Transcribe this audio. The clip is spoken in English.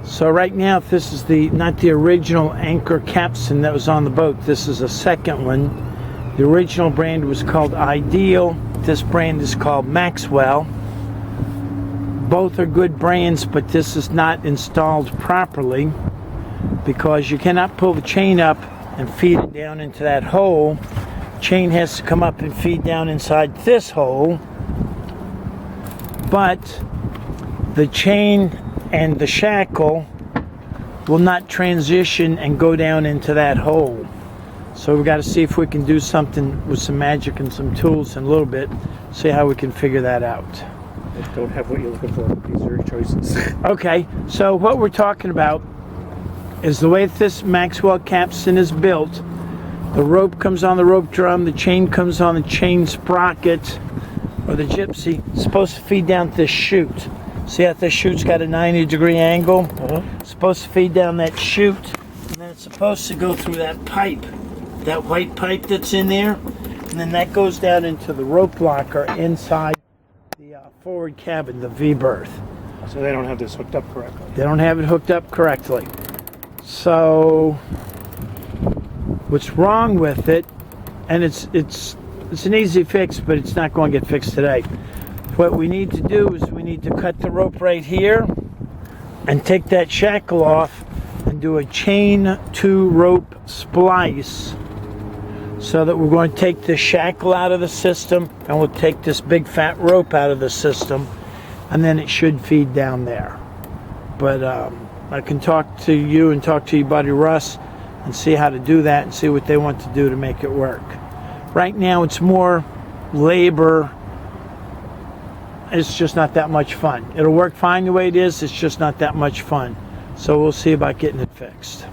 So right now, if this is not the original anchor capstan that was on the boat, this is a second one. The original brand was called Ideal. This brand is called Maxwell. Both are good brands, but this is not installed properly because you cannot pull the chain up and feed it down into that hole. Chain has to come up and feed down inside this hole, but the chain and the shackle will not transition and go down into that hole. So we've got to see if we can do something with some magic and some tools in a little bit, see how we can figure that out. I don't have what you're looking for. These are your choices. Okay, so what we're talking about is the way this Maxwell capstan is built. The rope comes on the rope drum, the chain comes on the chain sprocket, or the gypsy. It's supposed to feed down this chute. See how this chute's got a 90-degree angle? It's supposed to feed down that chute, and then it's supposed to go through that pipe, that white pipe that's in there, and then that goes down into the rope locker inside the forward cabin, the V-berth. So they don't have this hooked up correctly. They don't have it hooked up correctly. So what's wrong with it, and it's an easy fix, but it's not going to get fixed today. What we need to do is we need to cut the rope right here and take that shackle off and do a chain to rope splice, so that we're going to take the shackle out of the system and we'll take this big fat rope out of the system, and then it should feed down there. But I can talk to you and talk to your buddy Russ and see how to do that and see what they want to do to make it work. Right now it's more labor. It's just not that much fun. It'll work fine the way it is, it's just not that much fun. So we'll see about getting it fixed.